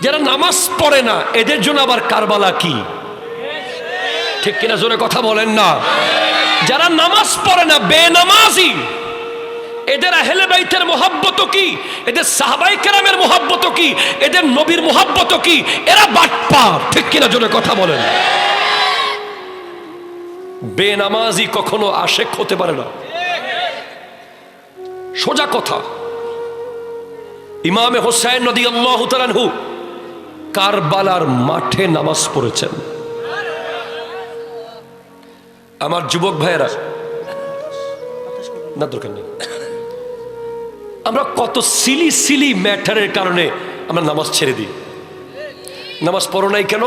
যারা নামাজ পড়ে না এদের জন্য আবার কারবালা কি? ঠিক কিনা জোরে কথা বলেন না? যারা নামাজ পড়ে না, বেনামাজি, এদের আহলে বাইতের মোহাব্বত কি? এদের সাহাবায়ে কেরামের মোহাব্বত কি? এদের নবীর মোহাব্বত কি? এরা বাটপার। ঠিক কিনা জোরে কথা বলেন? বেনামাজি কখনো আশেক হতে পারে না, সোজা কথা। ইমামে হোসেন রাদিয়াল্লাহু তাআলা আনহু কারবালার মাঠে নামাজ পড়েছেন। আমার যুবক ভাইয়েরা, না দরকার নেই, আমরা কত সিলি সিলি ম্যাটারের কারণে আমরা নামাজ ছেড়ে দিই। নামাজ পড়ো নাই কেন?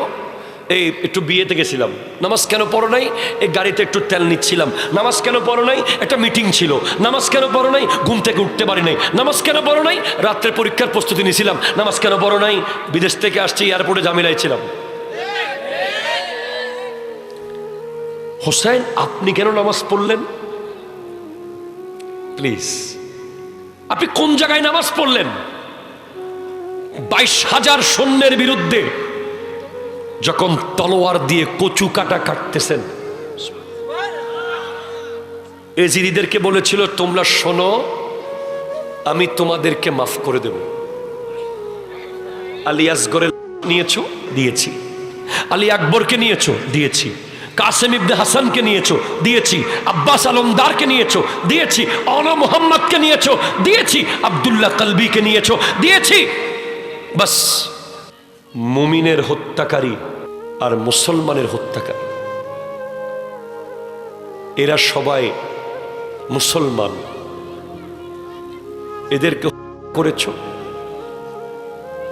এই একটু বিয়েতে গেছিলাম। নামাজ কেন পড়ো নাই? এই গাড়িতে একটু তেল নিচ্ছিলাম। নামাজ কেন পড়ো নাই? একটা মিটিং ছিল। নামাজ কেন পড়ো নাই? ঘুম থেকে উঠতে পারি নাই। নামাজ কেন পড়ো নাই? রাত্রে পরীক্ষার প্রস্তুতি নিয়েছিলাম। নামাজ কেন পড়ো নাই? বিদেশ থেকে আসছি, এয়ারপোর্টে ঝামেলায় ছিলাম। হোসেন, আপনি কেন নামাজ পড়লেন? প্লিজ, আপনি কোন জায়গায় নামাজ পড়লেন? 22,000 সৈন্যের বিরুদ্ধে যখন তলোয়ার দিয়ে কচু কাটা কাটতেছেন, এজিরিদেরকে বলেছিল, তোমরা শোনো, আমি তোমাদেরকে মাফ করে দেব। আলী আসগরে নিয়েছো, দিয়েছি। আলী আকবরকে নিয়েছো, দিয়েছি। কাসেম ইবনে হাসানকে নিয়েছো, দিয়েছি। আব্বাস আলমদারকে নিয়েছো, দিয়েছি। আলা মুহাম্মদকে নিয়েছো, দিয়েছি। আব্দুল্লাহ কলবিকে নিয়েছো, দিয়েছি। বাস, মুমিনের হত্যাকারী আর মুসলমানের হত্যাকারী, এরা সবাই মুসলমান। এদেরকে করেছ,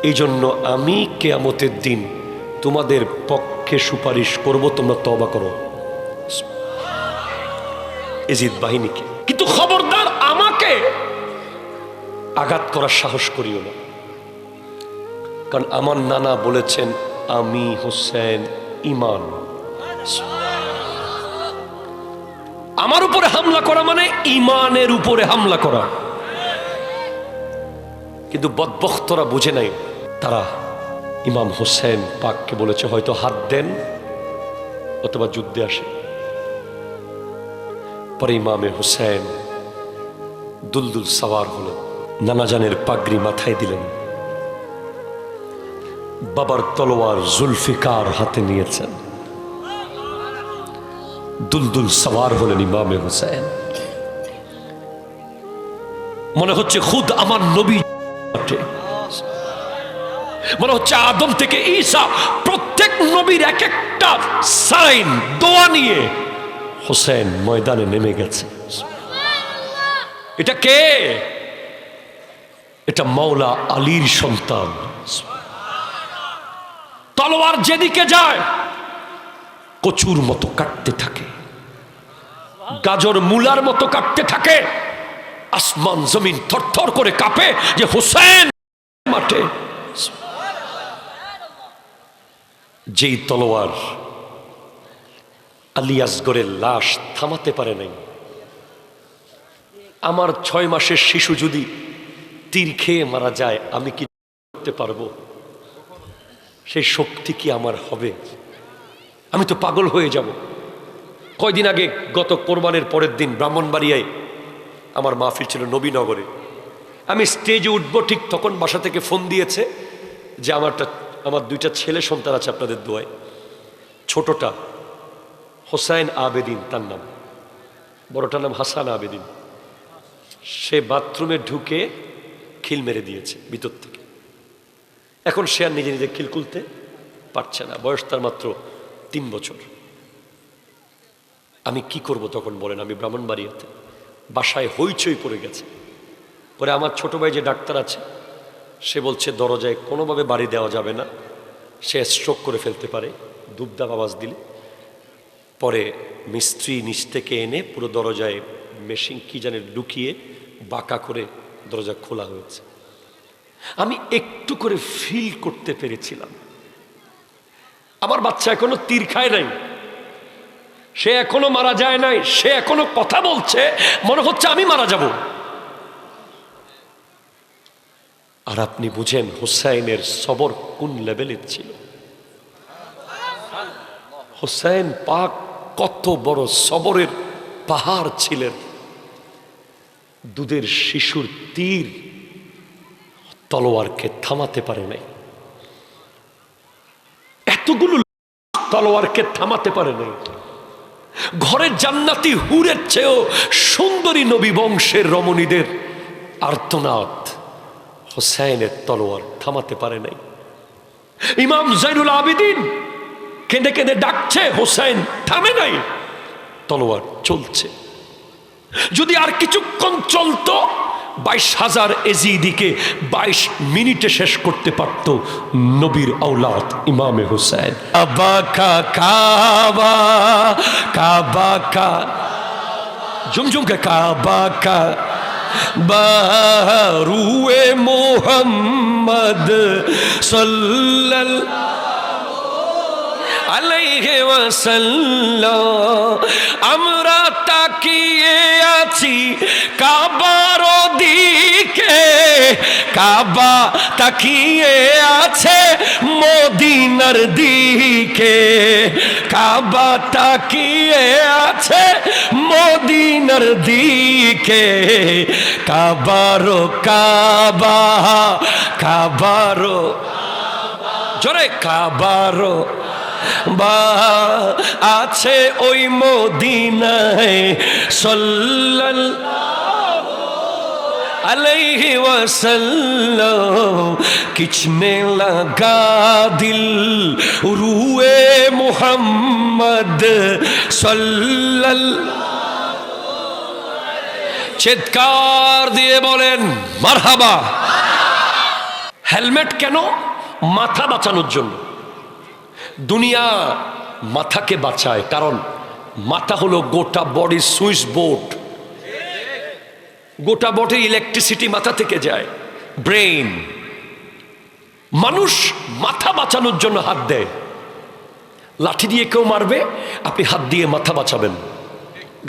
এই জন্য আমি কিয়ামতের দিন তোমাদের পক্ষে সুপারিশ করব, তোমরা তওবা করো এজিদ বাহিনীকে। কিন্তু খবরদার আমাকে আঘাত করার সাহস করিও না, কারণ আমার নানা বলেছেন, আমি হোসেন ইমান। আমার উপরে হামলা করা মানে ইমানের উপরে হামলা করা। কিন্তু বদবখতরা বুঝে নাই, তারা ইমাম হোসেন পাককে বলেছে, হয়তো হাত দেন অথবা যুদ্ধে আসে। পরে ইমামে হোসেন দুলদুল সওয়ার হলেন, নানাজানের পাগড়ি মাথায় দিলেন, বাবার তলোয়ার জুলফিকার হাতে নিয়েছেন, দুলদুল সওয়ার হলেন ইমামে হোসেন। মনে হচ্ছে খুদ আমার নবী, মনে হচ্ছে আদম থেকে ঈসা প্রত্যেক নবীর এক একটা সাইন দোয়া নিয়ে হোসেন ময়দানে নেমে গেছে। এটা কে? এটা মাওলা আলীর সন্তান। তলোয়ার যেদিকে যায় কচুর মতো কাটতে থাকে, গাজর মূলার মতো কাটতে থাকে। আসমান জমিন থরথর করে কাঁপে যে হোসেন মাঠে। যেই তলোয়ার আলী আসগরের লাশ থামাতে পারে নাই, আমার 6 মাসের শিশু যদি তীর খেয়ে মারা যায়, আমি কি করতে পারবো? সেই শক্তি কি আমার হবে? আমি তো পাগল হয়ে যাব। কয়দিন আগে, গত কোরবানের পরের দিন ব্রাহ্মণবাড়িয়ায় আমার মাহফিল ছিল নবীনগরে। আমি স্টেজে উঠবো, ঠিক তখন বাসা থেকে ফোন দিয়েছে যে আমার 2টা ছেলে সন্তান আছে আপনাদের দোয়ায়। ছোটটা হোসাইন আবেদিন তার নাম, বড়টার নাম হাসান আবেদিন। সে বাথরুমে ঢুকে খিল মেরে দিয়েছে ভিতর থেকে। এখন সে আর নিজে নিজে খিল খুলতে পারছে না, বয়স তার মাত্র 3 বছর। আমি কি করব তখন বলেন? আমি ব্রাহ্মণবাড়িয়াতে, বাসায় হইচই পড়ে গেছে। পরে আমার ছোট ভাই যে ডাক্তার আছে, সে বলছে দরজায় কোনোভাবে বাড়ি দেওয়া যাবে না, সে স্ট্রোক করে ফেলতে পারে দুবদাব আওয়াজ দিলে। পরে মিস্ত্রি নিচ থেকে এনে পুরো দরজায় মেশিন কি জানে লুকিয়ে বাঁকা করে দরজা খোলা হয়েছে। আমি একটু করে ফিল করতে পেরেছিলাম আমার বাচ্চা এখনো তীর খায় নাই, সে এখনো মারা যায় নাই, সে এখনো কথা বলছে। মনে হচ্ছে আমি মারা যাব। আর আপনি বুঝেন হুসাইনের সবর কোন লেভেলের ছিল। হুসাইন পাক কত বড় সবরের পাহাড় ছিলেন। দুধের শিশুর তীর তলোয়ারকে থামাতে পারে নাই, এতগুলো তলোয়ারকে থামাতে পারে নাই। ঘরের জান্নাতি হুরের চেয়েও সুন্দরী নবী বংশের রমণীদের আর্তনাদ হুসাইনের তলোয়ার থামাতে পারে নাই। ইমাম জাইনুল আবিদিন কেঁদে কেঁদে ডাকছে, হুসাইন থামে নাই, তলোয়ার চলছে। যদি আর কিছুক্ষণ চলতো 22,000 এজিদিকে 22 মিনিটে শেষ করতে পারত নবীর আওলাদ ইমামে হুসাইন। কাবা কাবা কা জমজম কা কাবা কা বারুয়ে মোহাম্মদ সাল্লাল্লাহু আলাইহি ওয়াসাল্লাম। আমরা তাকিয়ে আছি কাবার দিকে, কাবা তাকিয়ে আছে মদিনার দিকে, কাবা তাকিয়ে আছে মদিনার দিকে। কাবারো কাবা কাবারো জোরে কাবারো বা আছে ওই মদিনায় সাল্লাল্লাহু আলাইহি ওয়াসাল্লাম। কিচনে লাগা দিল রুয়ে মুহাম্মদ সাল্লাল্লাহু। চিৎকার দিয়ে বলেন মারহাবা। হেলমেট কেন? মাথা বাঁচানোর জন্য। দুনিয়া মাথাকে বাঁচায়, কারণ মাথা হলো গোটা বডির সুইচ বোর্ড। গোটা বডির ইলেকট্রিসিটি মাথা থেকে যায়, ব্রেইন। মানুষ মাথা বাঁচানোর জন্য হাত দেয়। লাঠি দিয়ে কেউ মারবে, আপনি হাত দিয়ে মাথা বাঁচাবেন।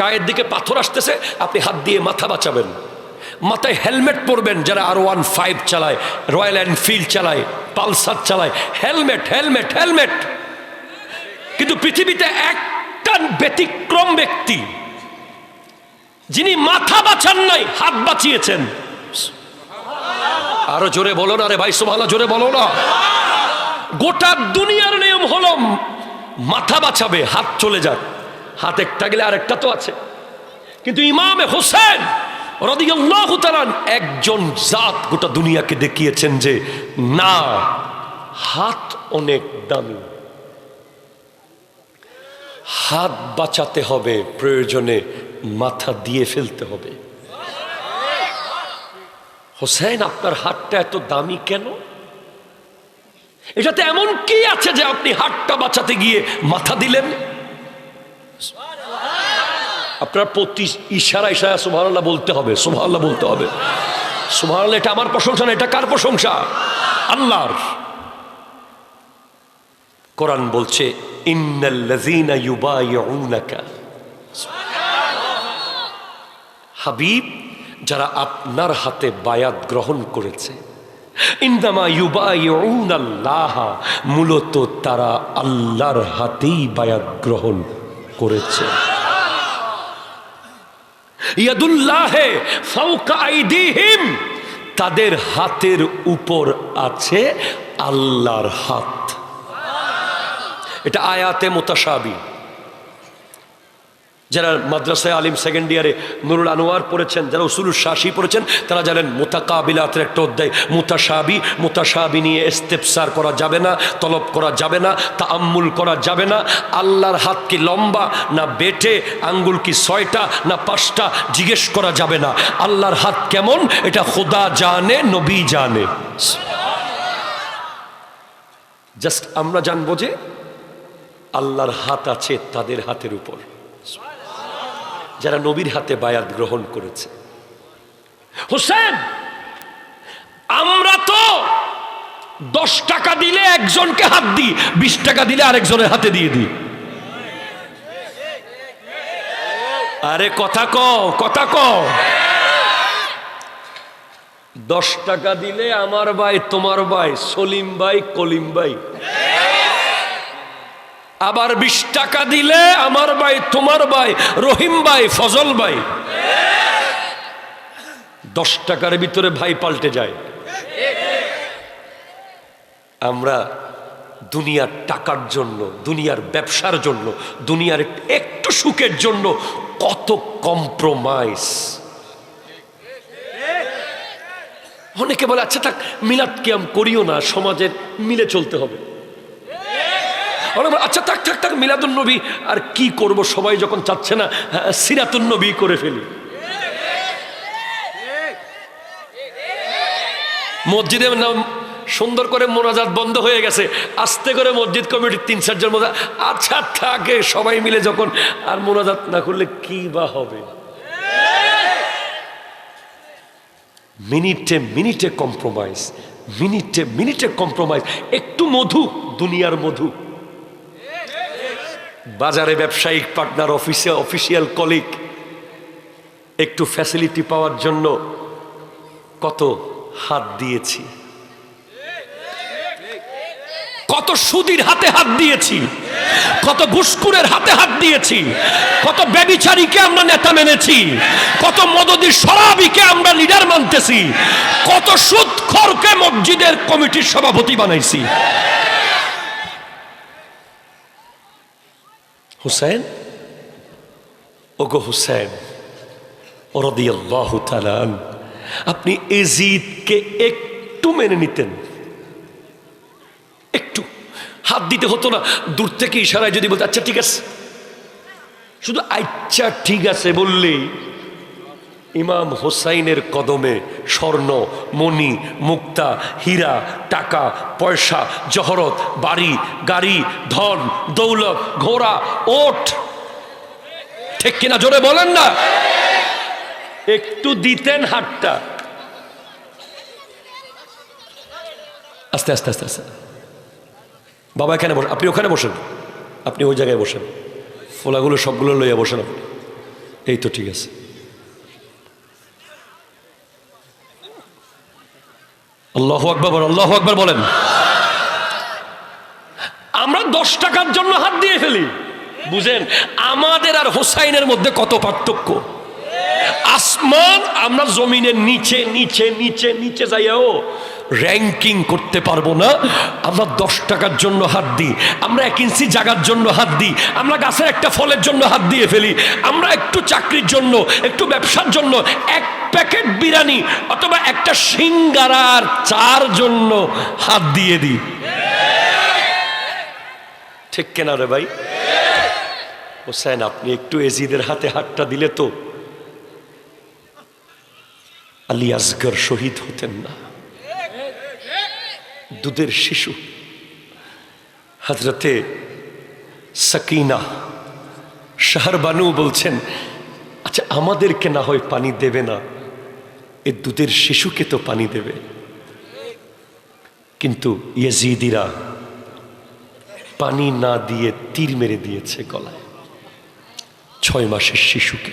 গায়ের দিকে পাথর আসতেছে, আপনি হাত দিয়ে মাথা বাঁচাবেন। মাথায় হেলমেট পরবেন যারা R15 চালায়, রয়্যাল এনফিল্ড চালায়, পালসার চালায়, হেলমেট হেলমেট হেলমেট। কিন্তু পৃথিবীতে একটা ব্যতিক্রম ব্যক্তি যিনি মাথা বাঁচান নাই, হাত বাঁচিয়েছেন। আরো জোরে বলো না রে ভাই, সুবহানাল্লাহ, জোরে বলো না। গোটা দুনিয়ার নিয়ম হলো মাথা বাঁচাবে, হাত চলে যাক। হাত একটা গেলে আরেকটা তো আছে। কিন্তু ইমামে হোসেন রাদিয়াল্লাহু তাআলা একজন জাত গোটা দুনিয়াকে দেখিয়েছেন যে না, হাত অনেক দামি। হাত বাঁচাতে হবে, প্রয়োজনে মাথা দিয়ে ফেলতে হবে। হোসেন, আপনার হাতটা এত দামি কেন? এটাতে এমন কি আছে যে আপনি হাতটা বাঁচাতে গিয়ে মাথা দিলেন? আপনার প্রতি ইশারায় সুবহানাল্লাহ বলতে হবে, সুবহানাল্লাহ বলতে হবে। সুবহানাল্লাহ, এটা আমার প্রশংসা না, এটা কার প্রশংসা? আল্লাহর। কোরআন বলছে ইন্নাল্লাযীনা ইউবাইউনাকা, হাবিব, যারা আপনার হাতে বায়াত গ্রহণ করেছে, ইন্নামা ইউবাইউনাল্লাহ, মূলত তারা আল্লাহর হাতেই বায়াত গ্রহণ করেছে। ইয়াদুল্লাহে ফাওকা আইদিহিম, তাদের হাতের উপর আছে আল্লাহর হাত। এটা আয়াতে মুতাশাবি। যারা মাদ্রাসায় আলিম সেকেন্ড ইয়ারে নুরুল আনোয়ার পড়েছেন, যারা উসুলুল শাসি পড়েছেন, তারা জানেন মুতাকাবিলাতের একটা অধ্যায় মুতাশাবি। মুতাশাবি নিয়ে ইস্তেফসার করা যাবে না, তলব করা যাবে না, তাআম্মুল করা যাবে না। আল্লাহর হাত কি লম্বা না বেটে, আঙ্গুল কি 6টা না 5টা, জিজ্ঞেস করা যাবে না। আল্লাহর হাত কেমন এটা খোদা জানে, নবী জানে। জাস্ট আমরা জানবো যে আল্লাহর হাত আছে তাদের হাতের উপর, যারা নবীর হাতে বায়াত গ্রহণ করেছে। হোসেন, আমরা তো 10 টাকা দিলে একজনকে হাত দিই, 20 টাকা দিলে আরেকজনের হাতে দিয়ে দিই। আরে কথা কও, কথা কও। 10 টাকা দিলে আমার ভাই, তোমার ভাই, সলিম ভাই, কলিম ভাই। আবার 20 টাকা দিলে আমার ভাই, তোমার ভাই, রহিম ভাই, ফজল ভাই। 10 টাকার ভিতরে ভাই পাল্টে যায়। আমরা দুনিয়ার টাকার জন্য, দুনিয়ার ব্যবসার জন্য, দুনিয়ার একটু সুখের জন্য কত কম্প্রোমাইজ। অনেকে বলে আচ্ছা থাক, মিলাদ কিয়াম করিও না, সমাজের মিলে চলতে হবে। আচ্ছা থাক থাক থাক, মিলাদুন নবী আর কি করব, সবাই যখন চাচ্ছে না, সিরাতুন নবী করে ফেলি। মসজিদে সুন্দর করে মোনাজাত বন্ধ হয়ে গেছে, আস্তে করে মসজিদ কমিটির 3-4 জন মোনাজাত, আচ্ছা থাকে সবাই মিলে যখন, আর মোনাজাত না করলে কি বা হবে। মিনিটে মিনিটে কম্প্রোমাইজ, মিনিটে মিনিটে কম্প্রোমাইজ। একটু মধু, দুনিয়ার মধু। বাজারে ব্যবসায়িক পার্টনার, অফিসে অফিসিয়াল কলিগ, একটু ফ্যাসিলিটি পাওয়ার জন্য কত হাত দিয়েছি, কত সুদীর হাতে হাত দিয়েছি, কত ঘুষখোরের হাতে হাত দিয়েছি, কত ব্যভিচারীকে আমরা নেতা মেনেছি, কত মদদি শরাবিকে আমরা লিডার মানতেছি, কত সুদখোরকে মসজিদের কমিটির সভাপতি বানাইছি। হুসেন, ওগো হুসেন রাদিয়াল্লাহু তাআলা, আপনি এজিদকে একটু মেনে নিতেন, একটু হাত দিতে হতো না, দূর থেকে ইশারায় যদি বলতে আচ্ছা ঠিক আছে, শুধু আচ্ছা ঠিক আছে বললেই ইমাম হোসাইনের কদমে স্বর্ণ, মণি, মুক্তা, হীরা, টাকা, পয়সা, জহরত, বাড়ি, গাড়ি, ধন, দৌলত, ঘোড়া, ওট, ঠিক কিনা জোরে বলেন না? একটু দিতেন হাতটা। আস্তে আস্তে আস্তে আস্তে, বাবা এখানে বসেন, আপনি ওখানে বসেন, আপনি ওই জায়গায় বসেন, ফোলাগুলো সবগুলো লইয়া বসেন আপনি। এই তো ঠিক আছে। আল্লাহু আকবার, আল্লাহু আকবার বলেন। আমরা 10 টাকার জন্য হাত দিয়ে ফেলি। বুঝেন আমাদের আর হোসাইনের মধ্যে কত পার্থক্য। আসমান আমরা জমিনের নিচে নিচে নিচে নিচে যাইয়াও র্যাঙ্কিং করতে পারবো না। আমরা 10 টাকার জন্য হাত দিই, আমরা 1 ইঞ্চি জায়গার জন্য হাত দিই, আমরা গাছের একটা ফলের জন্য হাত দিয়ে ফেলি, আমরা একটু চাকরির জন্য, একটু ব্যবসার জন্য, 1 প্যাকেট বিরিয়ানি অথবা একটা সিঙ্গারার চার জন্য হাত দিয়ে দিই। ঠিক কেনা রে ভাই? হোসেন আপনি একটু এজিদের হাতে হাতটা দিলে তো আলী আসগর শহীদ হতেন না। দুধের শিশু হযরতে সাকিনা শাহরবানু বলছেন আচ্ছা আমাদেরকে না হয় পানি দেবে না, এ দুধের শিশুকে তো পানি দেবে। কিন্তু ইয়াজিদিরা পানি না দিয়ে তীর মেরে দিয়েছে গলায় 6 মাসের শিশুকে।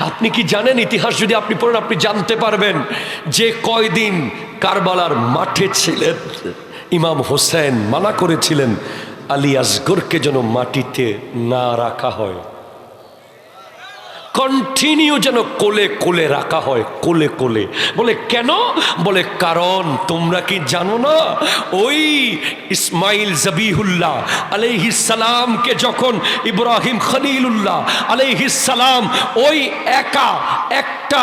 আপনি কি জানেন ইতিহাস যদি আপনি পড়েন আপনি জানতে পারবেন যে কয়দিন কারবালার মাঠে ছিলেন ইমাম হোসেন মানা করেছিলেন আলী আসগরকে যেন মাটিতে না রাখা হয়, কন্টিনিউ যেন কোলে কোলে রাখা হয়, কোলে কোলে। বলে কেন? বলে কারণ তোমরা কি জানো না ওই ইসমাইল জবিহুল্লাহ আলাইহিস সালামকে যখন ইব্রাহিম খলিলুল্লাহ আলাইহিস সালাম ওই একা একটা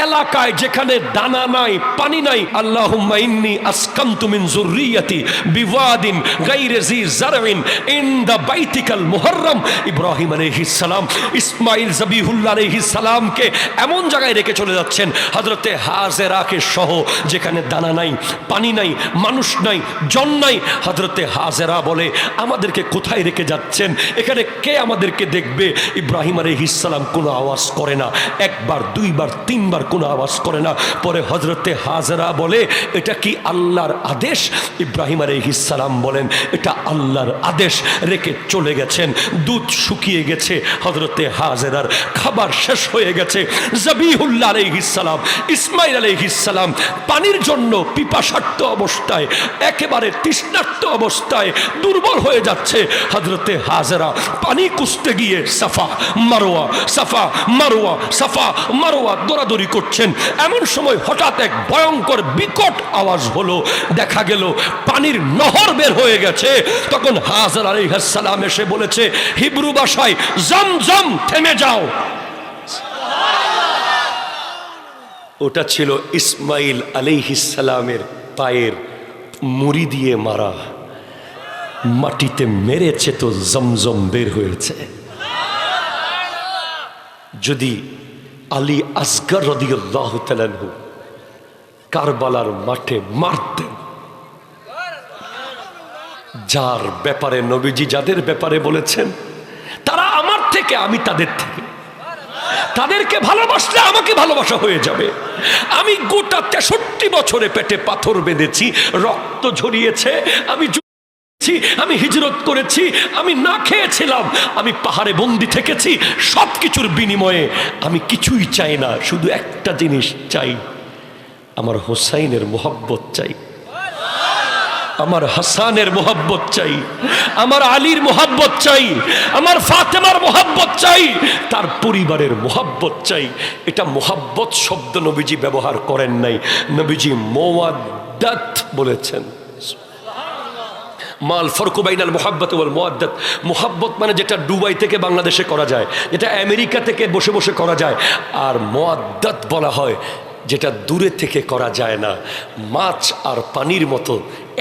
এলাকায় যেখানে দানা নাই পানি নাই, আল্লাহুম্মা ইন্নী আসকানতু মিন যুররিয়াতি বিওয়াদিন গায়রি জি জারইন ইনদা বাইতিকাল মুহাররম, ইব্রাহিম আলাইহিস সালাম ইসমাইল জবিহুল্লাহ আলাইহিস সালামকে এমন জায়গায় রেখে চলে যাচ্ছেন হযরতে হাজেরাকে সহ, যেখানে দানা নাই পানি নাই মানুষ নাই জন নাই। হযরতে হাজেরা বলে আমাদেরকে কোথায় রেখে যাচ্ছেন, এখানে কে আমাদেরকে দেখবে? ইব্রাহিম আলাইহিস সালাম কোনো আওয়াজ করে না, 1 বার 2 বার তিনবার কোনো আওয়াজ করে না। পরে হজরতে হাজরা বলে, এটা কি আল্লাহর আদেশ? ইব্রাহিম আলাইহিস সালাম বলেন, এটা আল্লাহর আদেশ। রেখে চলে গেছেন। দুধ শুকিয়ে গেছে, হজরতে হাজরার খাবার শেষ হয়ে গেছে। জবিহুল্লাহ আলাইহিস সালাম, ইসমাইল আলাইহিস সালাম পানির জন্য পিপাসার্ত অবস্থায়, একেবারে তৃষ্ণার্ত অবস্থায় দুর্বল হয়ে যাচ্ছে। হজরতে হাজরা পানি কুঁচতে গিয়ে সাফা মারোয়া, সাফা মারোয়া, সাফা মারোয়া দৌড়াদৌড়ি করছেন। এমন সময় হঠাৎ এক ভয়ঙ্কর বিকট আওয়াজ হলো। দেখা গেল পানির নহর বের হয়ে গেছে। তখন হাজরা আলাইহিস সালাম এসে বলেছে হিব্রু ভাষায়, জমজম থেমে যাও। ওটা ছিল ইসমাইল আলাইহিস সালামের পায়ের মুড়ি দিয়ে মারা। মাটিতে মেরেছে তো জমজম বের হয়েছে। যদি আলী আসগর রাদিয়াল্লাহু তাআলা আনহু কারবালার মাঠে মারতেন, যার ব্যাপারে নবীজি যাদের ব্যাপারে বলেছেন তারা আমার থেকে, আমি তাদের থেকে, তাদেরকে ভালোবাসলে আমাকে ভালোবাসা হয়ে যাবে। আমি গোটা 63 বছরে পেটে পাথর বেঁধেছি, রক্ত ঝরিয়েছে, আমি হিজরত করেছি, আমি না খেয়েছিলাম, আমি পাহাড়ে বন্দি থেকেছি। সবকিছুর বিনিময়ে আমি কিছুই চাই না, শুধু একটা জিনিস চাই, আমার হোসাইনের মোহাব্বত চাই, আমার হাসানের মোহাব্বত চাই, আমার আলীর মোহাব্বত চাই, আমার ফাতেমার মোহাব্বত চাই, তার পরিবারের মোহাব্বত চাই। এটা মোহাব্বত শব্দ নবীজি ব্যবহার করেন নাই, নবীজি মোয়াদ্দাত বলেছেন। মাল ফরকু বাইনাল মুহাব্বত ওয়াল মুওয়াদ্দাত। মুহাব্বত মানে যেটা দুবাই থেকে বাংলাদেশে করা যায়, যেটা আমেরিকা থেকে বসে বসে করা যায়। আর মুওয়াদ্দাত বলা হয় যেটা দূরে থেকে করা যায় না। মাছ আর পানির মতো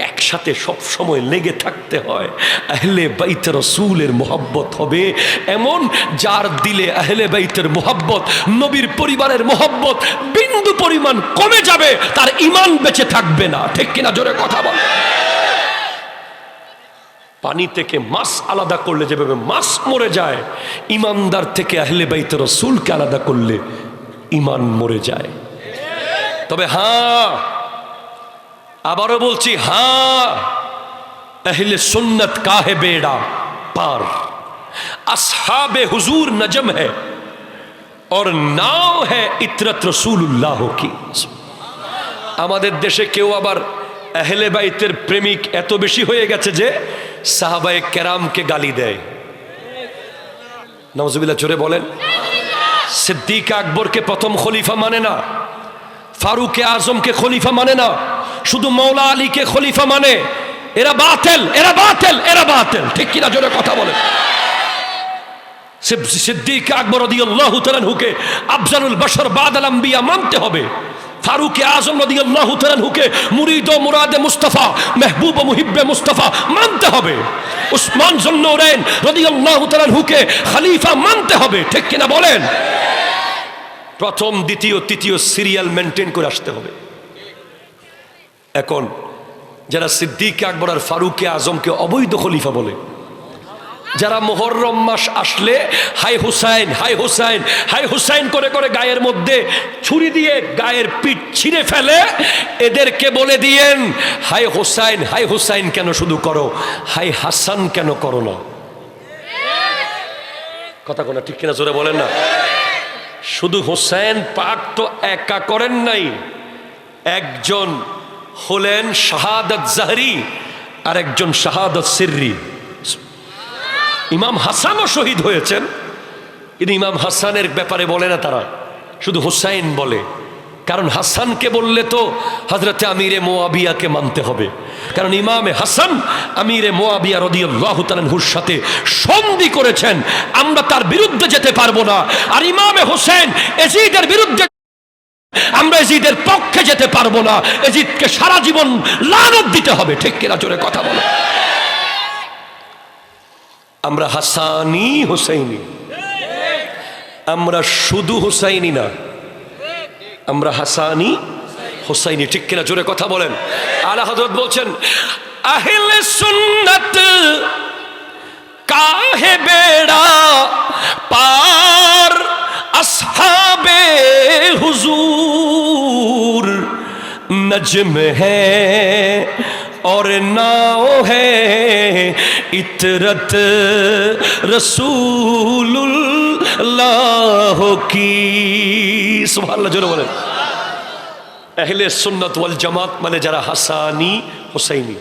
একসাথে সব সময় লেগে থাকতে হয়। আহলে বাইত রাসূলের মোহাব্বত হবে এমন, যার দিলে আহলে বাইতের মোহাব্বত, নবীর পরিবারের মোহাব্বত বিন্দু পরিমাণ কমে যাবে, তার ঈমান বেঁচে থাকবে না। ঠিক কিনা? জোরে কথা বল। পানি থেকে মাছ আলাদা করলে যেভাবে মাছ মরে যায়, ইমানদার থেকে আহলে বাইত রাসূলকে আলাদা করলে ঈমান মরে যায়। তবে হ্যাঁ, আবারও বলছি, হ্যাঁ, আহলে সুন্নত কা হে বেড়া পার, আসহাবে হুজুর নজম है और नाव है इतरत रसूलुल्लाह की। আমাদের দেশে কেউ আবার আহলে বাইতের প্রেমিক এত বেশি হয়ে গেছে যে সাহাবায়ে কেরামকে গালি দেয়। নাউজুবিল্লাহ, জোরে বলেন। সিদ্দিক আকবরকে প্রথম খলিফা মানে না, ফারুক আজমকে খলিফা মানে না, শুধু মৌলা আলীকে খলিফা মানে। এরা বাতিল, এরা বাতিল, এরা বাতিল। ঠিক কিনা? জোরে কথা বলেন। সিদ্দিক আকবর রাদিয়াল্লাহু তাআলা আনহুকে আফজালুল বাশর বাদাল আম্বিয়া মানতে হবে। ফারুক আজম রাদিয়াল্লাহু তাআলা আনহুকে মুরিদ ও মুরাদে মুস্তাফা, মেহবুব ও মুহিব্বে মুস্তাফা মানতে হবে। উসমান যুন্নুরাইন রাদিয়াল্লাহু তাআলা আনহুকে খলিফা মানতে হবে। ঠিক কিনা বলেন? প্রথম, দ্বিতীয়, তৃতীয় সিরিয়াল মেনটেন করে আসতে হবে। এখন যারা সিদ্দিক আকবর আর ফারুক আজমকে অবৈধ খলিফা বলে, যারা মুহররম মাস আসলে হাই হুসাইন, হাই হুসাইন, হাই হুসাইন করে করে গায়ের মধ্যে ছুরি দিয়ে গায়ের পিঠ ছিঁড়ে ফেলে, এদেরকে বলে দিয়েন হাই হুসাইন, হাই হুসাইন কেন শুধু করো, হাই হাসান কেন করো না? কথা কোনা ঠিক কিনা? জোরে বলেন না। শুধু হুসাইন পাক তো একা করেন নাই, একজন হলেন শাহাদাত জাহরি আর একজন শাহাদাত সিররি। ইমাম হাসানও শহীদ হয়েছেন, কিন্তু ইমাম হাসানের ব্যাপারে বলে না তারা, শুধু হুসাইন বলে। কারণ হাসানকে বললে তো হযরতে আমিরে মুআবিয়াকে মানতে হবে, কারণ ইমামে হাসান আমিরে মুআবিয়া রাদিয়াল্লাহু তাআলা আনহুর সাথে সন্ধি করেছেন, আমরা তার বিরুদ্ধে যেতে পারবো না। আর ইমামে হোসেন এজিদের বিরুদ্ধে, আমরা এজিদের পক্ষে যেতে পারবো না। এজিদকে সারা জীবন লানত দিতে হবে। ঠিক কিনা? জোরে কথা বলো। আমরা হাসানি হুসাইনি, আমরা শুধু হুসাইনি না, আমরা হাসানি হুসাইনি। ঠিক কিনা? জোরে কথা বলেন। আলা হযরত বলছেন আহলে সুন্নাত কাহে বেড়া পার, আসহাবে হুজুর नज्म है और नाव है इतरत रसूलुल्लाह की। सुभान जोरे बोलें। अहले सुन्नत वल जमात माने जरा हसानी हुसैनी,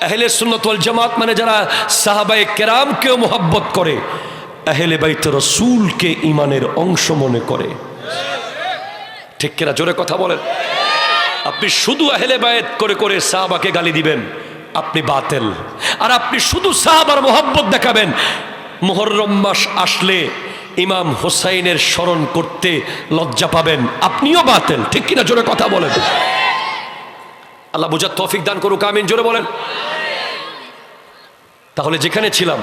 अहले सुन्नत वल जमात माने जरा साहाबाए केराम के मोहब्बत करे, अहले बैत रसूल के ईमानेर अंश मने करे। ठीक किना जोरे कथा बोलें। আপনি শুধু আহলে বায়াত করে করে সাহাবাকে গালি দিবেন, আপনি বাতিল। আর আপনি শুধু সাহাবার মোহাব্বত দেখাবেন, মুহররম মাস আসলে ইমাম হুসাইনের স্মরণ করতে লজ্জা পাবেন, আপনিও বাতিল। ঠিক কিনা জোরে কথা বলেন। আল্লাহ বুঝার তৌফিক দান করুক, আমিন জোরে বলেন। তাহলে যেখানে ছিলাম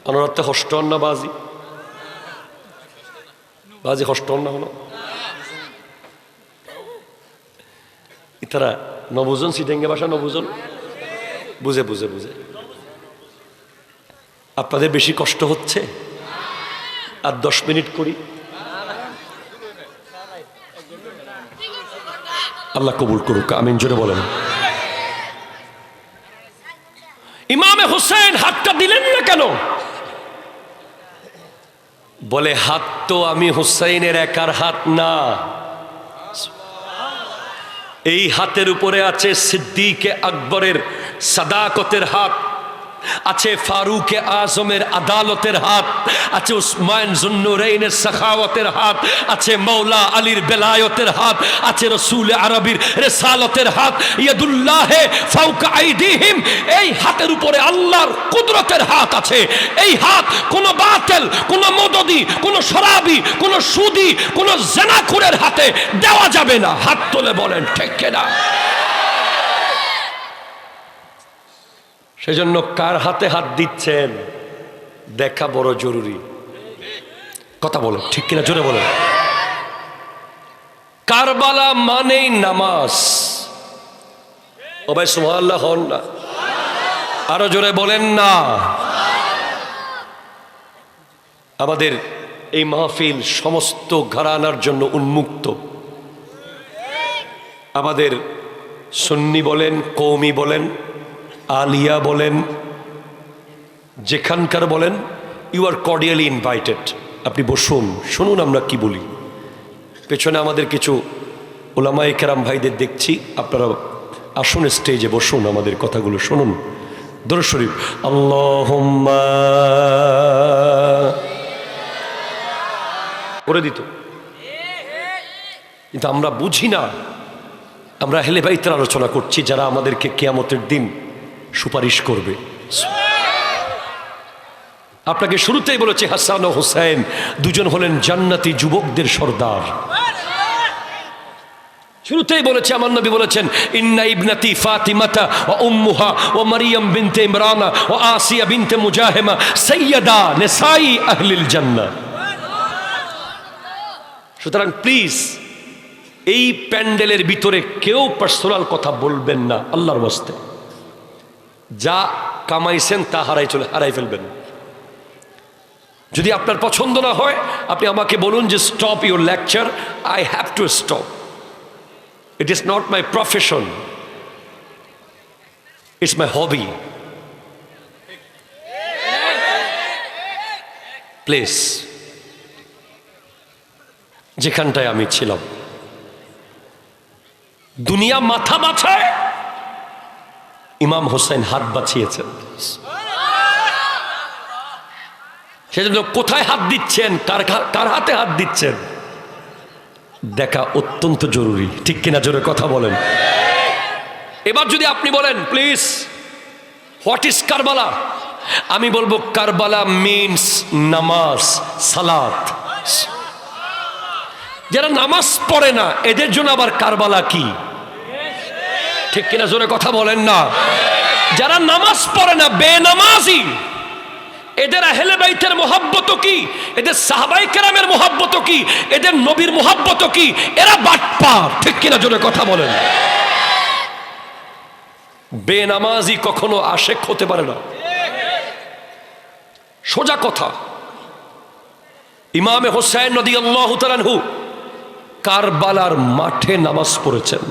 অনরাতে হস্টন না বাজি, বাজি হস্টন না হলো ইতারা নবুজন সিটেঙ্গে ভাষা নবুজন বুঝে বুঝে বুঝে। আপনাদের বেশি কষ্ট হচ্ছে? আর 10 মিনিট করি, আল্লাহ কবুল করুক, আমিন জোরে বলেন। ইমামে হুসেন হাতটা দিলেন না কেন? বলে হাত তো আমি হুসাইনের একার হাত না, এই হাতের উপরে আছে সিদ্দিকে আকবরের সাদাকতের হাত, আছে ফারুকে আজমের আদালতের হাত, আছে উসমান জুন্নুরাইনের সাখাওয়াতের হাত, আছে মৌলা আলীর বেলায়তের হাত, আছে রসুল আরবির রিসালতের হাত। ইয়াদুল্লাহে ফাওকা আইদিহিম, এই হাতের উপরে আল্লাহর কুদরতের হাত আছে। এই হাত কোন বাতিল, কোন মদদি, কোন শরাবি, কোন সুদি, কোন জেনাখুরের হাতে দেওয়া যাবে না। হাত তুলে বলেন ঠিক কিনা। সেজন্য কার হাতে হাত দিচ্ছেন দেখা বড় জরুরি। কথা বলেন ঠিক কিনা জোরে বলেন। কারবালা মানেই নামাজ। ও ভাই সুবহানাল্লাহ হন না, আরো জোরে বলেন না। আমাদের এই মাহফিল সমস্ত ঘরানার জন্য উন্মুক্ত। আমাদের সুন্নি বলেন, কওমি বলেন, আলিয়া বলেন, যেখানকার বলেন, ইউ আর কর্ডিয়ালি ইনভাইটেড। আপনি বসুন, শুনুন আমরা কি বলি। পেছনে আমাদের কিছু ওলামায়ে কেরাম ভাইদের দেখছি, আপনারা আসুন স্টেজে বসুন, আমাদের কথাগুলো শুনুন। দরুদ শরীফ। আল্লাহুম্মা করে দিত, কিন্তু আমরা বুঝি না। আমরা আহলে বাইতের আলোচনা করছি, যারা আমাদেরকে কিয়ামতের দিন সুপারিশ করবে। আপনাকে শুরুতেই বলেছি হাসান ও হুসাইন দুজন হলেন জান্নাতি যুবকদের সর্দার। শুরুতেই বলেছে, আমার নবী বলেছেন, ইন্না ইবনাতি ফাতিমাতা ওয়া উম্মুহা ওয়া মারইয়াম বিনতে ইমরানা ওয়া আসিয়া বিনতে মুজাহিমা সাইয়্যিদা নিসাই আহলিল জান্নাহ। সুতরাং প্লিজ এই প্যান্ডেলের ভিতরে কেউ পার্সোনাল কথা বলবেন না, আল্লাহর ওয়াস্তে। যা কামাইছেন তা হারাই ফেলবেন। যদি আপনার পছন্দ না হয়, আপনি আমাকে বলুন যে stop your lecture, I have to stop. It is not my profession, it's my hobby. Please, যেখানটায় আমি ছিলাম, দুনিয়া মাথা বাঁচায়, ইমাম হোসেন হাত বাঁচিয়েছেন। সেজন্য কোথায় হাত দিচ্ছেন, কার হাতে হাত দিচ্ছেন দেখা অত্যন্ত জরুরি। ঠিক কিনা জোরে কথা বলেন। এবার যদি আপনি বলেন প্লিজ হোয়াট ইজ কারবালা, আমি বলবো কারবালা মিনস নামাজ, সালাত। যারা নামাজ পড়ে না এদের জন্য আবার কারবালা কি? ঠিক কিনা জোরে কথা বলেন না। যারা নামাজ পড়ে না, বেনামাজি, এদের আহলে বাইতের মোহাব্বত কি, এদের সাহাবায়ে কেরামের মোহাব্বত কি, এদের নবীর মোহাব্বত কি? এরা বাটপার। ঠিক কিনা জোরে কথা বলেন। বেনামাজি কখনো আশেক হতে পারে না, সোজা কথা। ইমামে হোসেন রাদিয়াল্লাহু তাআলা আনহু কারবালার মাঠে নামাজ পড়েছেন।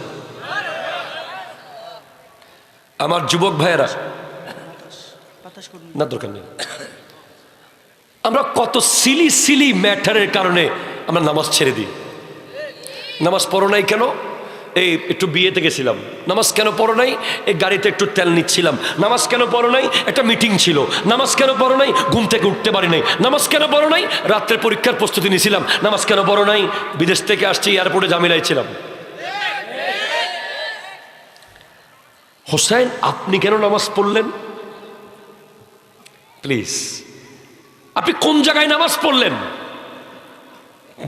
আমার যুবক ভাইয়েরা, না দরকার নেই, আমরা কত সিলি সিলি ম্যাটারের কারণে আমরা নামাজ ছেড়ে দিই। নামাজ পড়ো নাই কেন? এই একটু বিয়েতে গেছিলাম। নামাজ কেন পড়ো নাই? এই গাড়িতে একটু তেল নিচ্ছিলাম। নামাজ কেন পড়ো নাই? একটা মিটিং ছিল। নামাজ কেন পড়ো নাই? ঘুম থেকে উঠতে পারি নাই। নামাজ কেন পড়ো নাই? রাত্রে পরীক্ষার প্রস্তুতি নিয়েছিলাম। নামাজ কেন পড়ো নাই? বিদেশ থেকে আসছি, এয়ারপোর্টে ঝামেলায় ছিলাম। হোসেন, আপনি কেন নামাজ পড়লেন? প্লিজ, আপনি কোন জায়গায় নামাজ পড়লেন?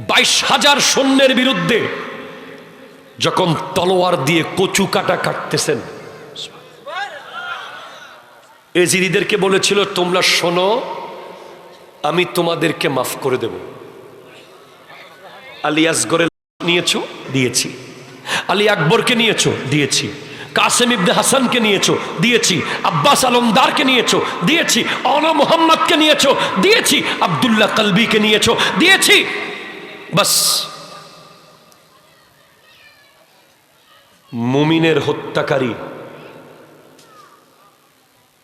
22,000 সৈন্যের বিরুদ্ধে যখন তলোয়ার দিয়ে কচু কাটা কাটতেছেন, এজিদিদেরকে বলেছিল তোমরা শোনো, আমি তোমাদেরকে মাফ করে দেব। আলী আসগরের নিয়েছো, দিয়েছি। আলী আকবরকে নিয়েছো, দিয়েছি। কাসেম ইবনে হাসানকে নিয়েছো, দিয়েছি। আব্বাস আলমদারকে নিয়েছো, দিয়েছি। আলা মুহাম্মদকে নিয়েছো, দিয়েছি। আব্দুল্লাহ কলবিকে নিয়েছো, দিয়েছি। বাস, মুমিনের হত্যাকারী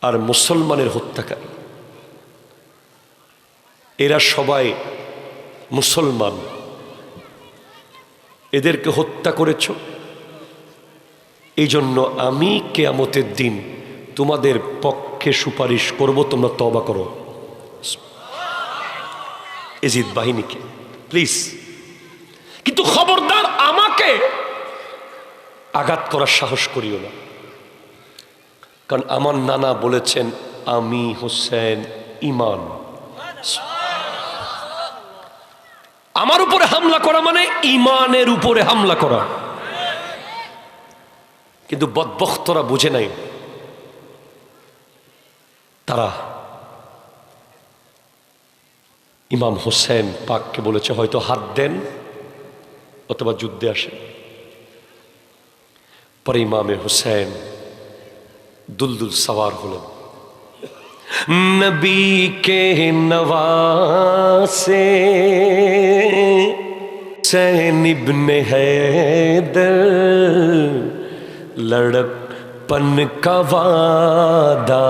আর মুসলমানের হত্যাকারী, এরা সবাই মুসলমান। এদেরকে হত্যা করেছ, এই জন্য আমি কিয়ামতের দিন তোমাদের পক্ষে সুপারিশ করব, তোমরা তওবা করো। এজিদ বাহিনীকে প্লিজ, কিন্তু খবরদার আমাকে আঘাত করার সাহস করিও না, কারণ আমার নানা বলেছেন আমি হোসেন ঈমান। আমার উপরে হামলা করা মানে ঈমানের উপরে হামলা করা। কিন্তু বদবখতরা বুঝে নাই, তারা ইমাম হোসেন পাককে বলেছে হয়তো হাত দেন অথবা যুদ্ধে আসেন। পরে ইমামে হোসেন দুলদুল সওয়ার হলেন। নবী কে নওয়াসে हुसैन इब्ने हैदर लड़कपन का वादा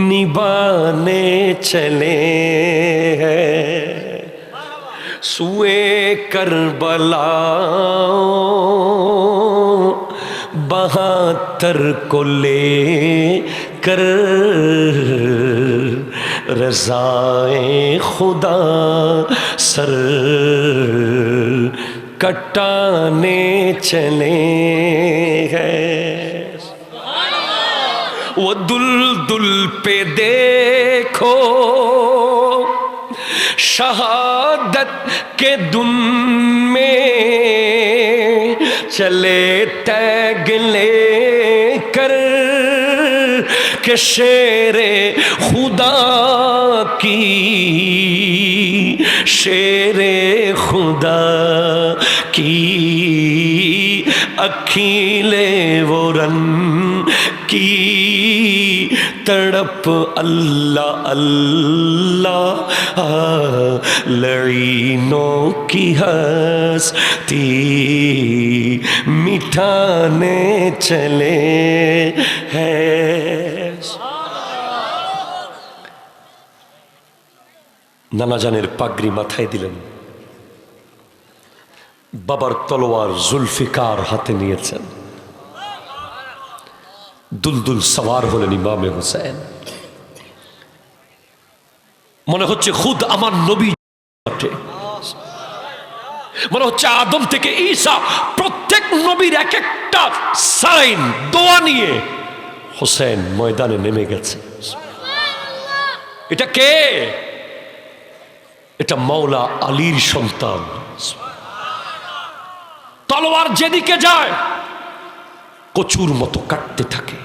निभाने चले हैं, सुए करबला 72 को लेकर रज़ाए खुदा सर कटाने चले हैं। वो दुलदुल पे देखो शहादत के दुन में चले तैग लेकर के शेरे खुदा की, शेरे खुदा की अखीले वो रन की तड़प अल्लाह अल्लाह लड़ीनों की हस्ती मिटाने चले हैं। नाना जानेर पागड़ी माथाय दिलेन, बाबार तलोयार जुल्फिकार हाथे नियेछेन, दुलदुल सवार हलेन इमामे हुसैन। मने होच्छे खुद आमार नबी बटे, मने होच्छे आदम थेके ईसा प्रत्येक नबीर एक एकटा साइन दोया निये हुसैन मयदाने नेमे गेছে। এটা কে? এটা মাওলা আলীর সন্তান। তলোয়ার যেদিকে যায় কচুর মতো কাটতে থাকে,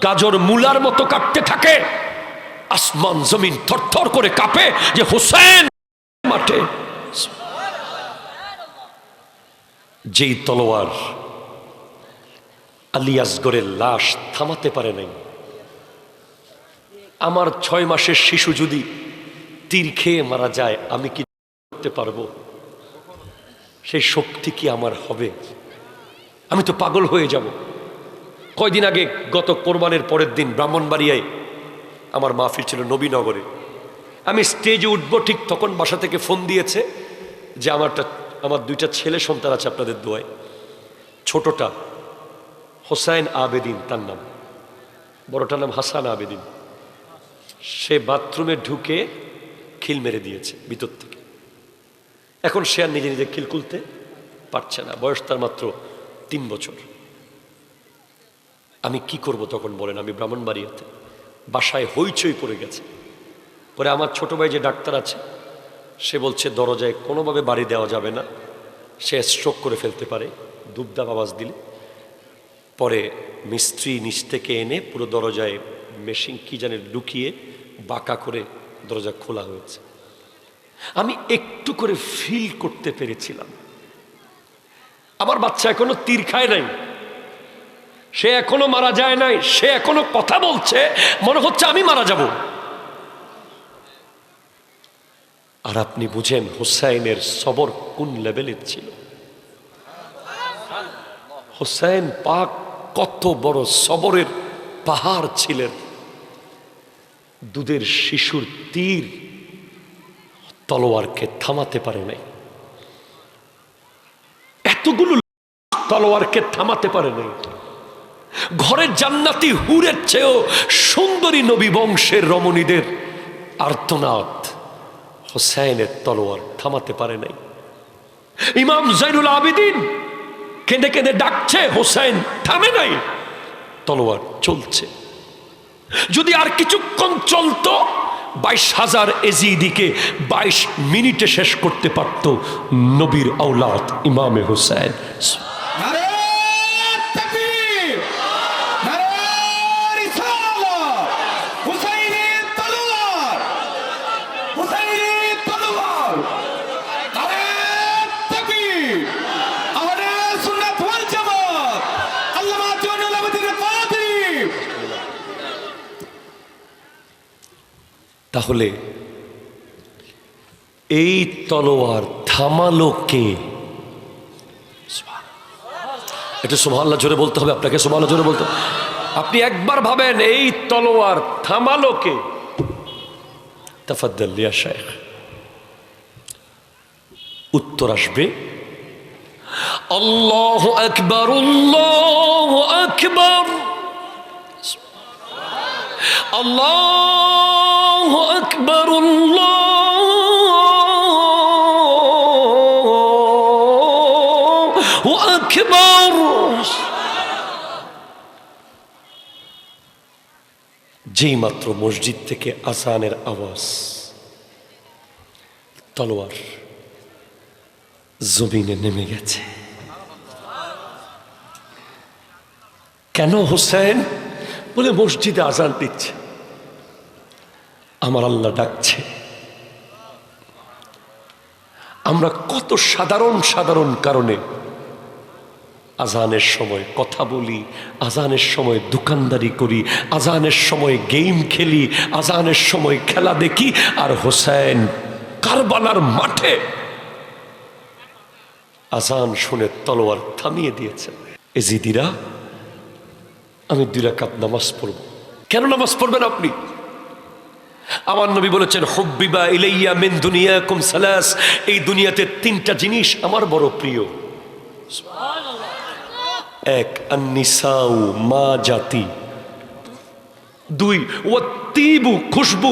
গাজর মূলার মতো কাটতে থাকে। আসমান জমিন থরথর করে কাঁপে যে হোসেন মাঠে। যেই তলোয়ার আলী আসগরের লাশ থামাতে পারে নাই, আমার 6 মাসের শিশু যদি তীর খেয়ে মারা যায় আমি কি করতে পারবো? সেই শক্তি কি আমার হবে? আমি তো পাগল হয়ে যাব। কয়দিন আগে গত কোরবানের পরের দিন ব্রাহ্মণবাড়িয়ায় আমার মাহফিল ছিল নবীনগরে। আমি স্টেজে উঠবো ঠিক তখন বাসা থেকে ফোন দিয়েছে যে আমার 2টা ছেলে সন্তান আছে আপনাদের দোয়ায়। ছোটটা হোসাইন আবেদিন তার নাম, বড়টার নাম হাসান আবেদিন। সে বাথরুমে ঢুকে খিল মেরে দিয়েছে ভিতর থেকে। এখন সে আর নিজে নিজে খিল খুলতে পারছে না, বয়স তার মাত্র 3 বছর। আমি কি করব তখন বলেন? আমি ব্রাহ্মণবাড়িয়াতে, বাসায় হইচই পড়ে গেছে। পরে আমার ছোট ভাই যে ডাক্তার আছে সে বলছে দরজায় কোনোভাবে বাড়ি দেওয়া যাবে না, সে স্ট্রোক করে ফেলতে পারে দুবদাব আওয়াজ দিলে। পরে মিস্ত্রি নিচ থেকে এনে পুরো দরজায় মেশিন কি জানে লুকিয়ে বাঁকা করে দরজা খোলা হয়েছে। আমি একটু করে ফিল করতে পেরেছিলাম আমার বাচ্চা এখনো তীর খায় নাই, সে এখনো মারা যায় নাই, সে এখনো কথা বলছে, মনে হচ্ছে আমি মারা যাব। আর আপনি বুঝেন হোসাইনের সবর কোন লেভেলের ছিল। হোসাইন পাক কত বড় সবরের পাহাড় ছিলেন। দুধের শিশুর তীর তলোয়ারকে থামাতে পারে নাই, এতগুলো তলোয়ারকে থামাতে পারে নাই। ঘরের জান্নাতি হুরের চেয়েও সুন্দরী নবী বংশের রমণীদের আর্তনাদ হোসাইনের তলোয়ার থামাতে পারে নাই। ইমাম জাইনুল আবেদিন কেঁদে কেঁদে ডাকছে, হোসাইন থামে নাই, তলোয়ার চলছে। যদি আর কিছুক্ষণ চলতো 22,000 এজিদিকে 22 মিনিটে শেষ করতে পারত নবীর আওলাদ ইমামে হোসেন। তাহলে এই তলোয়ার থামালো কে? এটা সুবহানাল্লাহ জোরে বলতে হবে আপনাকে, সুবহানাল্লাহ জোরে বলতে হবে। আপনি একবার ভাবেন এই তলোয়ার থামালো কে? তাফাদ্দাল ইয়া শাইখ। উত্তর আসবে আল্লাহু আকবার, আল্লাহু আকবার, আল্লাহু আকবার, আল্লাহু আকবার। যেই মাত্র মসজিদ থেকে আযানের আওয়াজ, তলোয়ার জমিনে নেমে গেছে। কেন হোসেন? বলে মসজিদে আযান দিচ্ছে, আমার আল্লাহ ডাকছে। আমরা কত সাধারণ সাধারণ কারণে আযানের সময় কথা বলি, আযানের সময় দোকানদারি করি, আযানের সময় গেম খেলি, আযানের সময় খেলা দেখি। আর হোসেন কারবালার মাঠে আযান শুনে তলোয়ার থামিয়ে দিয়েছেন। এজিদিরা, আমি 2 রাকাত নামাজ পড়ব। কেন নামাজ পড়বেন আপনি? আমার নবী বলেছেন হুব্বিবা ইলাইয়া মিন দুনিয়াকুম সালাস, এই দুনিয়াতে 3টা জিনিস আমার বড় প্রিয়। সুবহানাল্লাহ। 1 আন-নিসাউ মা জাতি, 2 ওয়াত্তিবু খুশবু,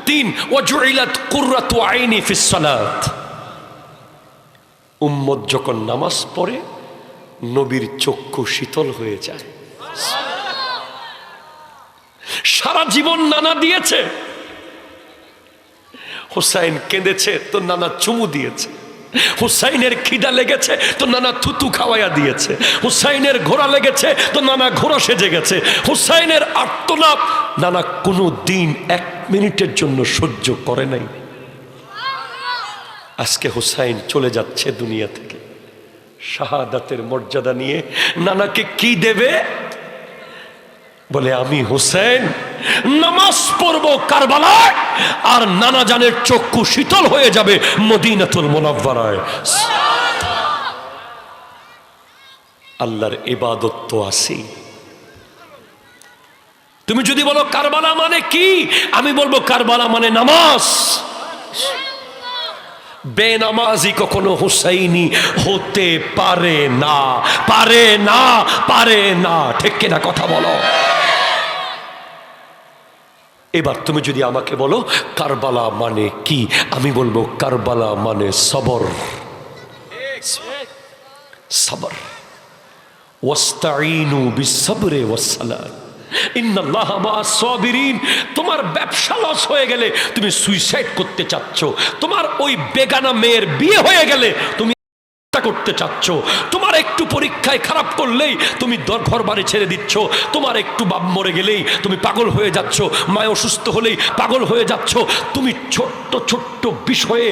3 ওয়াজুইলাত কুররাতু আইনি ফিস সালাত। উম্মত যখন নামাজ পড়ে নবীর চক্ষু শীতল হয়ে যায়। সারা জীবন নানা দিয়েছে, হুসাইন কেঁদেছে তো নানা চুমু দিয়েছে, হুসাইনের খিদা লেগেছে তো নানা থুতু খাওয়াইয়া দিয়েছে, হুসাইনের ঘোড়া লেগেছে তো নানা ঘোড়া সেজে গেছে, হুসাইনের আর্তনাদ নানা কোনো দিন 1 মিনিটের জন্য সহ্য করে নাই। আজকে হুসাইন চলে যাচ্ছে দুনিয়া থেকে শাহাদাতের মর্যাদা নিয়ে। নানাকে কি দেবে? বলে আমি হুসাইন নামাজ পড়বো কারবালায়, আর নানা জানের চক্ষু শীতল হয়ে যাবে মদিনাতুল মুনাওয়ারায়। আল্লাহর ইবাদত তো আছেই। তুমি যদি বলো কারবালা মানে কি, আমি বলবো কারবালা মানে নামাজ। বেনামাজি কখনো হুসাইনি হতে পারে না, পারে না, পারে না। ঠিক কিনা কথা বলো? এবার তুমি যদি আমাকে বলো কারবালা মানে কি, আমি বলবো কারবালা মানে সবর। সবর। ওয়াস্তাঈনু বিসসবরি ওয়াসসালাত ইন্নাল্লাহা মাআস সাবিরিন। তোমার ব্যবসা লস হয়ে গেলে তুমি সুইসাইড করতে চাচ্ছ, তোমার ওই বেগানা মেয়ের বিয়ে হয়ে গেলে তুমি করতে চাচ্ছ, তোমার একটু পরীক্ষায় খারাপ করলেই তুমি ঘর বাড়ি ছেড়ে দিচ্ছ, তোমার একটু বাপ মরে গেলেই তুমি পাগল হয়ে যাচ্ছ, মায় অসুস্থ হলেই পাগল হয়ে যাচ্ছ, তুমি ছোট্ট ছোট্ট বিষয়ে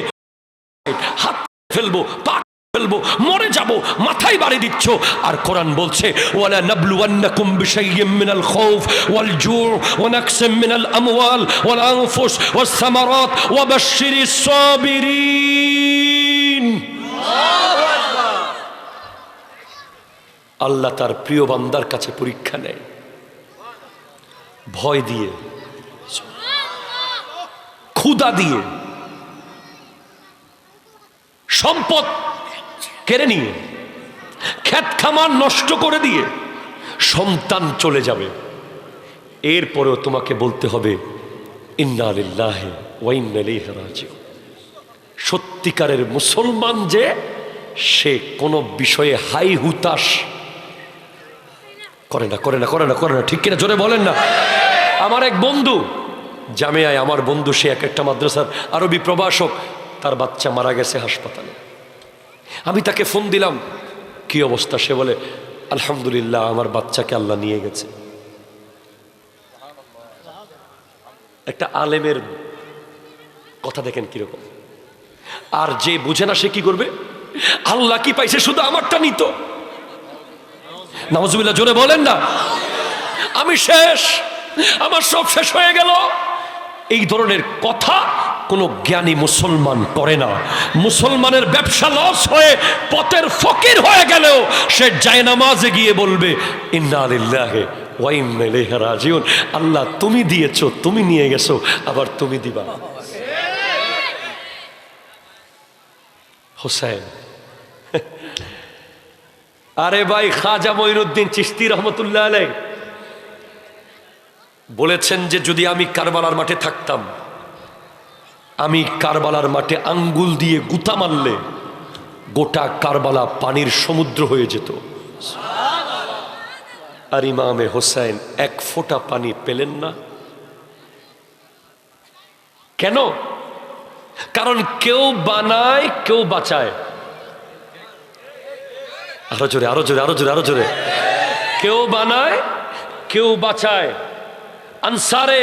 হাত ফেলবো, পা ফেলবো, মরে যাব, মাথায় বাড়ি দিচ্ছ। আর কোরআন বলছে ওয়ালা নাবলুওয়ান্নাকুম বিশাইয়্যিম মিনাল খাউফ ওয়াল জু' ওয়া নাকসিম মিনাল আমওয়াল ওয়াল আনফুস ওয়াস সামারাত ওয়া বাশশিরিস সাবিরিন। আল্লাহ তার প্রিয় বান্দার কাছে পরীক্ষা নেয় ভয় দিয়ে, ক্ষুধা দিয়ে, সম্পদ কেড়ে নিয়ে, ক্ষেত খামার নষ্ট করে দিয়ে, সন্তান চলে যাবে। এরপরেও তোমাকে বলতে হবে ইন্না লিল্লাহি ওয়া ইন্না ইলাইহি রাজিউন। সত্যিকারের মুসলমান যে, সে কোনো বিষয়ে হাই হুতাশ করে না, করে না, করে না, করে না। ঠিক কিনা জোরে বলেন না। আমার এক বন্ধু জামিয়ায়, আমার বন্ধু, সে এক একটা মাদ্রাসার আরবি প্রভাষক, তার বাচ্চা মারা গেছে হাসপাতালে। আমি তাকে ফোন দিলাম, কি অবস্থা? সে বলে আলহামদুলিল্লাহ, আমার বাচ্চাকে আল্লাহ নিয়ে গেছে। একটা আলেমের কথা দেখেন কিরকম। আর যে বুঝে না সে কি করবে? আল্লাহ কি পাইছে, শুধু আমারটা নিত। নাউজুবিল্লাহ, জোরে বলেন না। আমি শেষ, আমার সব শেষ হয়ে গেল। এই ধরনের কথা কোন জ্ঞানী মুসলমান করে না। মুসলমানের ব্যবসা লস হয়ে পথের ফকির হয়ে গেলেও সে জায়নামাজে গিয়ে বলবে ইন্না লিল্লাহি ওয়া ইন্না ইলাইহি রাজিউন। আল্লাহ তুমি দিয়েছো, তুমি নিয়ে গেছো, আবার তুমি দিবা। হোসেন, আরে ভাই, খাজা মঈনুদ্দিন চিশতি রহমতুল্লাহ আলাইহি বলেছেন যে যদি আমি কারবালার মাঠে থাকতাম, আমি কারবালার মাঠে আঙ্গুল দিয়ে গুতা মারলে গোটা কারবালা পানির সমুদ্র হয়ে যেত। আর ইমামে হোসেন এক ফোঁটা পানি পেলেন না। কেন? কারণ কেউ বানায়, কেউ বাঁচায়। আরো জোরে, আরো জোরে, আরো জোরে, আরো জোরে। কেউ বানায়, কেউ বাঁচায়। আনসারে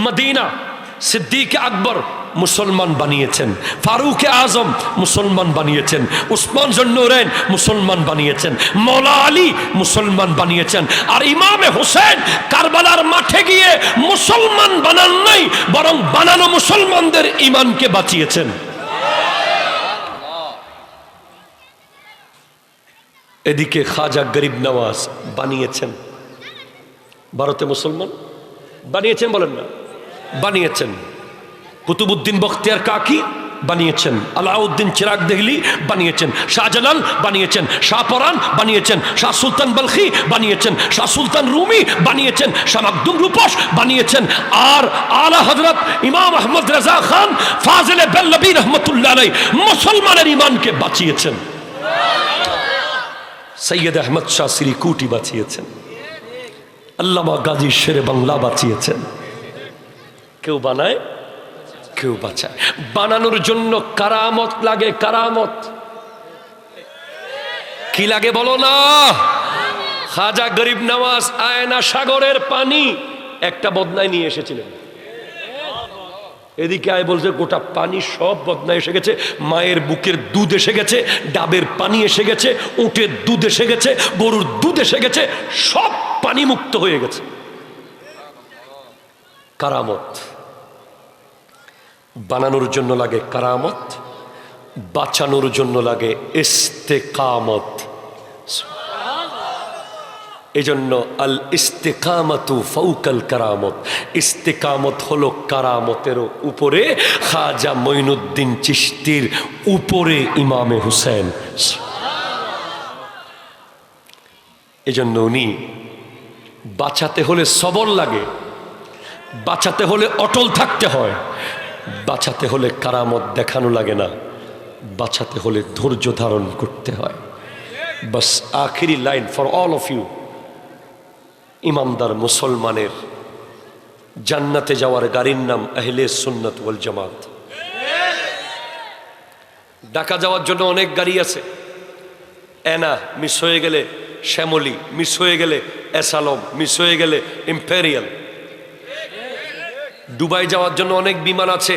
মদিনা সিদ্দিক আকবর মুসলমান বানিয়েছেন, ফারুক আজম মুসলমান বানিয়েছেন, উসমান জুন্নুরাইন মুসলমান বানিয়েছেন, মৌলা আলী মুসলমান বানিয়েছেন। আর ইমামে হোসেন কারবালার মাঠে গিয়ে মুসলমান বানান নাই, বরং বানানো মুসলমানদের ঈমানকে বাঁচিয়েছেন। এদিকে খাজা গরিব নওয়াজ বানিয়েছেন, ভারতে মুসলমান বানিয়েছেন, বলেন না, বানিয়েছেন। কুতুবউদ্দিন বখতিয়ার কাকি বানিয়েছেন, আলাউদ্দিন চিরাগ দেহলি বানিয়েছেন, শাহজালাল বানিয়েছেন, শাহপরান বানিয়েছেন, শাহ সুলতান বলখি বানিয়েছেন, শাহ সুলতান রুমি বানিয়েছেন, শাহ মাকদুম রূপস বানিয়েছেন। আর আলা হযরত ইমাম আহমদ রাজা খান ফাজিলে বেল্লবী রহমতুল্লাহ আলাইহি মুসলমানের ঈমানকে বাঁচিয়েছেন। সৈয়দ আহমদ শাহ সিরিকুটি বাঁচিয়েছেন, আল্লামা গাজী শেরে বাংলা বাঁচিয়েছেন। কেউ বানায়, কেউ বাঁচায়। বানানোর জন্য কারামত লাগে, কারামত। কি লাগে বলো না? খাজা গরিব নওয়াজ আয়না সাগরের পানি একটা বদনায় নিয়ে এসেছিলেন। এদিকে আয় বলছে গোটা পানি সব বদনায় এসে গেছে, মায়ের বুকের দুধ এসে গেছে, ডাবের পানি এসে গেছে, উটের দুধ এসে গেছে, গরুর দুধ এসে গেছে, সব পানি মুক্ত হয়ে গেছে। কারামত। বানানোর জন্য লাগে কারামত, বাঁচানোর জন্য লাগে ইস্তেকামত। এজন্য আল ইস্তেকামাতু ফাওকাল কারামত, ইস্তেকামত হলো কারামতের উপরে। খাজা মঈনুদ্দিন চিশতির উপরে ইমামে হুসেন। এজন্য উনি বাঁচাতে হলে সবর লাগে, বাঁচাতে হলে অটল থাকতে হয়, বাঁচাতে হলে কারামত দেখানো লাগে না, বাঁচাতে হলে ধৈর্য ধারণ করতে হয়। বাস আখিরি line for all of you, ইমানদার মুসলমানের জান্নাতে যাওয়ার গাড়ির নাম আহলে সুন্নাত ওয়াল জামাত। ঢাকা যাওয়ার জন্য অনেক গাড়ি আছে, এনা মিস হয়ে গেলে শ্যামলী, মিস হয়ে গেলে এসালম, মিস হয়ে গেলে ইম্পেরিয়াল। দুবাই যাওয়ার জন্য অনেক বিমান আছে,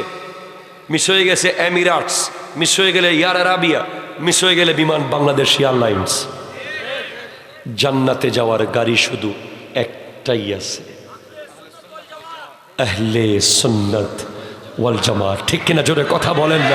মিস হয়ে গেছে এমিরাটস, মিস হয়ে গেলে এয়ার আরাবিয়া, মিস হয়ে গেলে বিমান বাংলাদেশ এয়ারলাইন্স। জান্নাতে যাওয়ার গাড়ি শুধু একটাই আছে, আহলে সুন্নাত ওয়াল জামাত। ঠিক কিনা? জোরে কথা বলেন না।